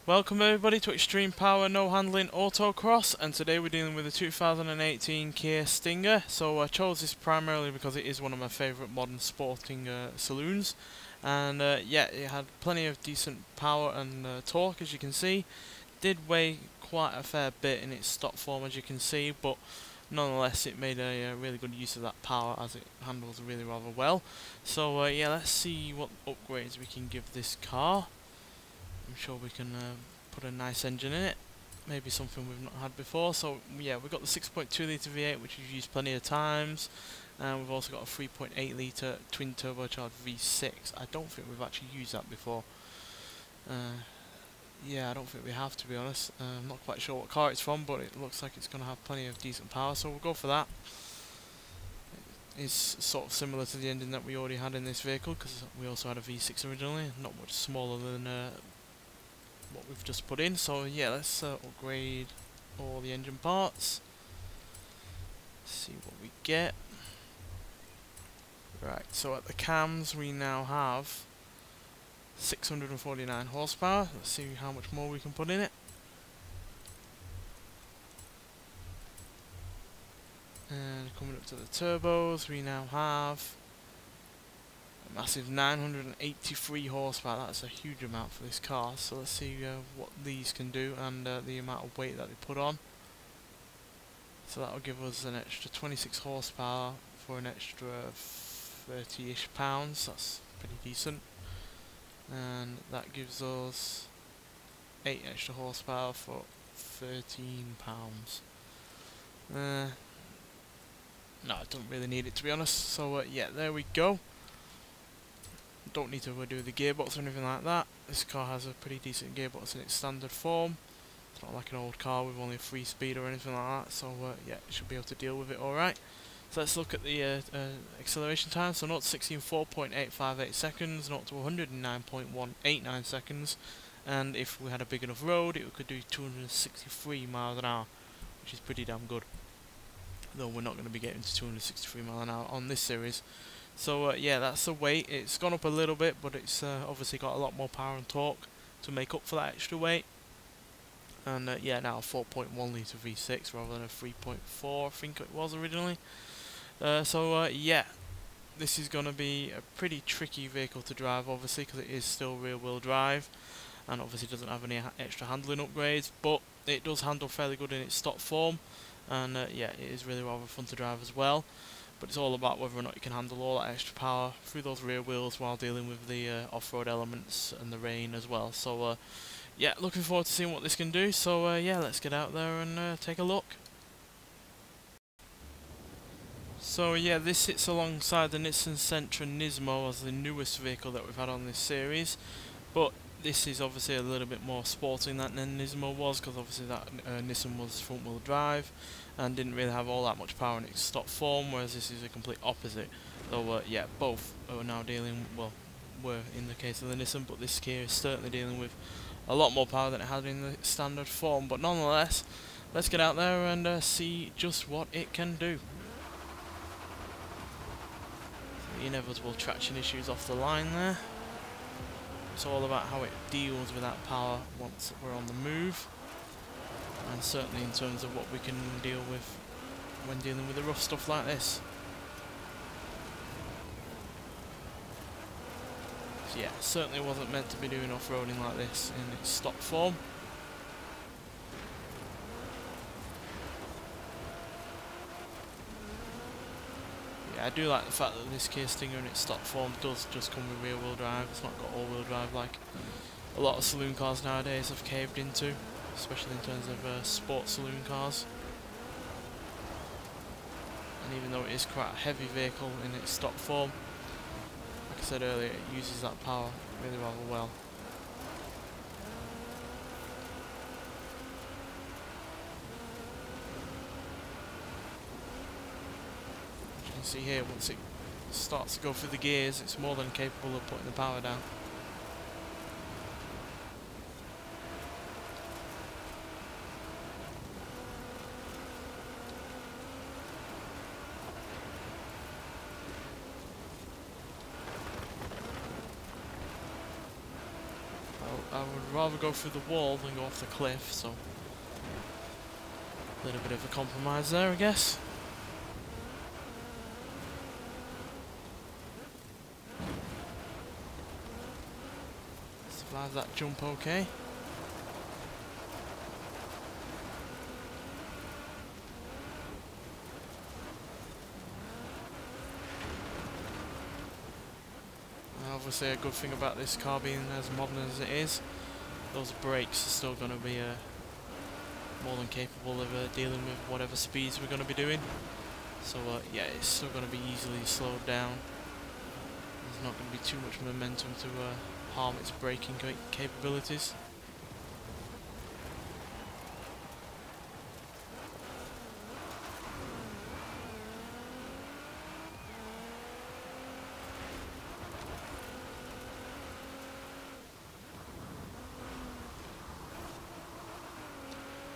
Welcome everybody to Extreme Power No Handling Autocross, and today we're dealing with the 2018 Kia Stinger. So I chose this primarily because it is one of my favourite modern sporting saloons, and yeah, it had plenty of decent power and torque, as you can see. Did weigh quite a fair bit in its stock form, as you can see, but nonetheless it made a really good use of that power, as it handles really rather well. So yeah, let's see what upgrades we can give this car. I'm sure we can put a nice engine in it, maybe something we've not had before. So yeah, we've got the 6.2 litre V8, which we've used plenty of times, and we've also got a 3.8 litre twin turbocharged V6. I don't think we've actually used that before. Yeah, I don't think we have, to be honest. I'm not quite sure what car it's from, but it looks like it's going to have plenty of decent power, so we'll go for that. It's sort of similar to the engine that we already had in this vehicle, because we also had a V6 originally, not much smaller than what we've just put in. So yeah, let's upgrade all the engine parts, see what we get. Right, so at the cams we now have 649 horsepower. Let's see how much more we can put in it. And coming up to the turbos, we now have a massive 983 horsepower. That's a huge amount for this car. So let's see what these can do, and the amount of weight that they put on. So that will give us an extra 26 horsepower for an extra 30-ish pounds. That's pretty decent. And that gives us 8 extra horsepower for 13 pounds. No, I don't really need it, to be honest. So yeah, there we go. Don't need to do the gearbox or anything like that. This car has a pretty decent gearbox in its standard form. It's not like an old car with only a 3-speed or anything like that. So yeah, it should be able to deal with it alright. So let's look at the acceleration time. So 0 to 60 in 4.858 seconds, 0 to 109.189 seconds. And if we had a big enough road, it could do 263 miles an hour, which is pretty damn good. Though we're not going to be getting to 263 miles an hour on this series. So yeah, that's the weight. It's gone up a little bit, but it's obviously got a lot more power and torque to make up for that extra weight. And yeah, now a 4.1 litre V6 rather than a 3.4, I think it was originally. So yeah, this is going to be a pretty tricky vehicle to drive, obviously, because it is still rear-wheel drive, and obviously doesn't have any extra handling upgrades, but it does handle fairly good in its stock form. And yeah, it is really rather fun to drive as well, but it's all about whether or not you can handle all that extra power through those rear wheels while dealing with the off-road elements and the rain as well. So yeah, looking forward to seeing what this can do. So yeah, let's get out there and take a look. So yeah, this sits alongside the Nissan Sentra NISMO as the newest vehicle that we've had on this series, but this is obviously a little bit more sporting than NISMO was, because obviously that Nissan was front wheel drive and didn't really have all that much power in its stock form, whereas this is a complete opposite. So yeah, both are now dealing, well, were in the case of the Nissan, but this Kia is certainly dealing with a lot more power than it had in the standard form. But nonetheless, let's get out there and see just what it can do. The inevitable traction issues off the line there. It's all about how it deals with that power once we're on the move, and certainly in terms of what we can deal with when dealing with the rough stuff like this. So yeah, certainly wasn't meant to be doing off-roading like this in its stock form. Yeah, I do like the fact that this Kia Stinger in its stock form does just come with rear-wheel drive. It's not got all-wheel drive like a lot of saloon cars nowadays have caved into, especially in terms of sports saloon cars. And even though it is quite a heavy vehicle in its stock form, like I said earlier, it uses that power really rather well. As you can see here, once it starts to go through the gears, it's more than capable of putting the power down. I would rather go through the wall than go off the cliff, so a little bit of a compromise there, I guess. Survive that jump okay. Obviously a good thing about this car being as modern as it is, those brakes are still going to be more than capable of dealing with whatever speeds we're going to be doing. So yeah, it's still going to be easily slowed down. There's not going to be too much momentum to harm its braking capabilities.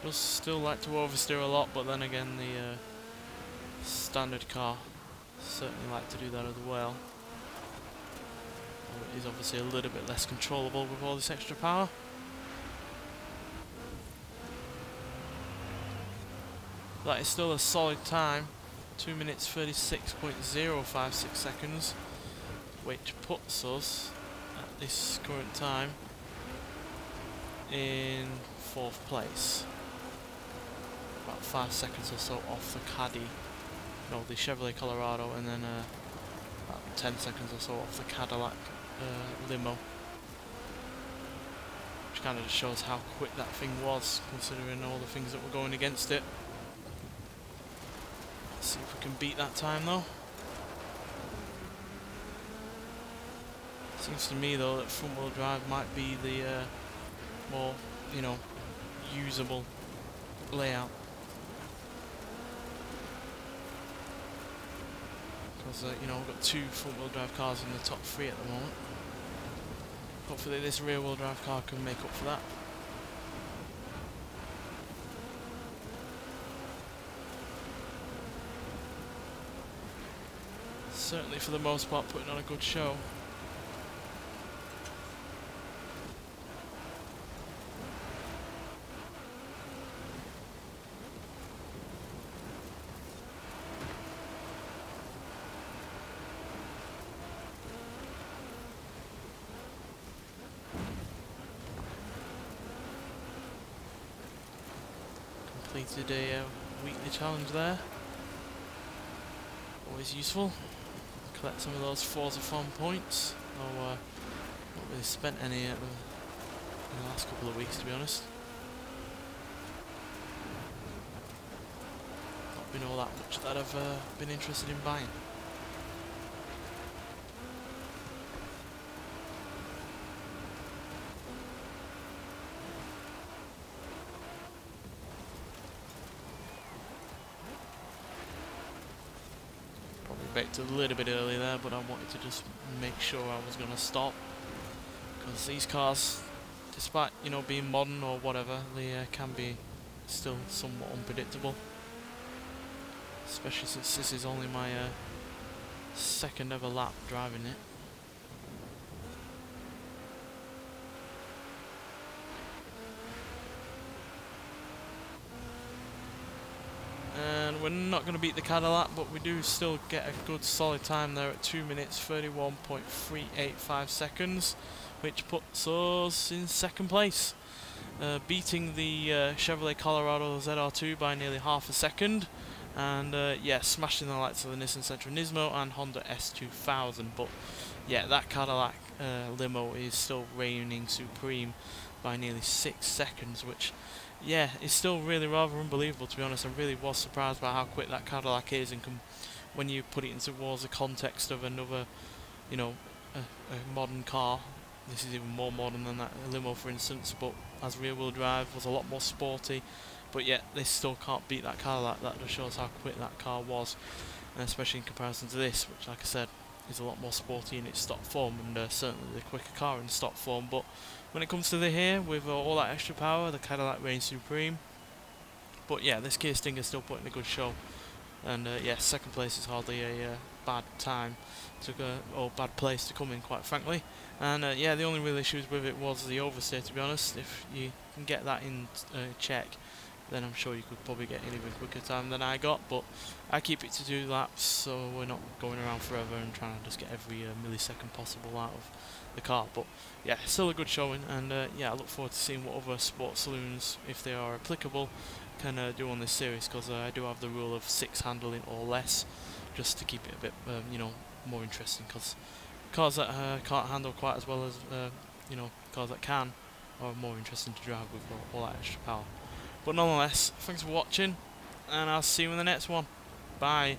Does still like to oversteer a lot, but then again the standard car certainly like to do that as well. It is obviously a little bit less controllable with all this extra power. That is still a solid time, 2 minutes 36.056 seconds, which puts us at this current time in 4th place. About 5 seconds or so off the the Chevrolet Colorado, and then about 10 seconds or so off the Cadillac limo, which kind of just shows how quick that thing was, considering all the things that were going against it. Let's see if we can beat that time though. Seems to me though that front wheel drive might be the more, usable layout. Because, we've got 2 front-wheel drive cars in the top 3 at the moment. Hopefully this rear-wheel drive car can make up for that. Certainly for the most part putting on a good show. Completed a weekly challenge there. Always useful. Collect some of those Forza Fun points. Though not really spent any in the last couple of weeks, to be honest. Not been all that much that I've been interested in buying. Baked a little bit early there, but I wanted to just make sure I was going to stop, because these cars, despite being modern or whatever, they can be still somewhat unpredictable, especially since this is only my second ever lap driving it. And we're not going to beat the Cadillac, but we do still get a good solid time there at 2 minutes 31.385 seconds, which puts us in 2nd place, beating the Chevrolet Colorado ZR2 by nearly half a second, and yeah, smashing the likes of the Nissan Sentra NISMO and Honda S2000. But yeah, that Cadillac limo is still reigning supreme by nearly 6 seconds, which yeah, it's still really rather unbelievable, to be honest. I really was surprised by how quick that Cadillac is, and when you put it towards the context of another, a modern car. This is even more modern than that limo, for instance, but as rear-wheel drive, was a lot more sporty. But yet, they still can't beat that Cadillac. That just shows how quick that car was, and especially in comparison to this, which, like I said, is a lot more sporty in its stock form, and certainly the quicker car in stock form. But when it comes to the here, with all that extra power, the Cadillac reigns supreme. But yeah, this Kia Stinger's still putting a good show, and yeah, 2nd place is hardly a bad time to go, or bad place to come in, quite frankly. And yeah, the only real issues with it was the overstay, to be honest. If you can get that in check, then I'm sure you could probably get an even quicker time than I got, but I keep it to 2 laps, so we're not going around forever and trying to just get every millisecond possible out of the car. But yeah, still a good showing, and yeah, I look forward to seeing what other sports saloons, if they are applicable, can do on this series, because I do have the rule of 6 handling or less, just to keep it a bit, you know, more interesting, because cars that can't handle quite as well as, you know, cars that can are more interesting to drive with all that extra power. But nonetheless, thanks for watching, and I'll see you in the next one. Bye.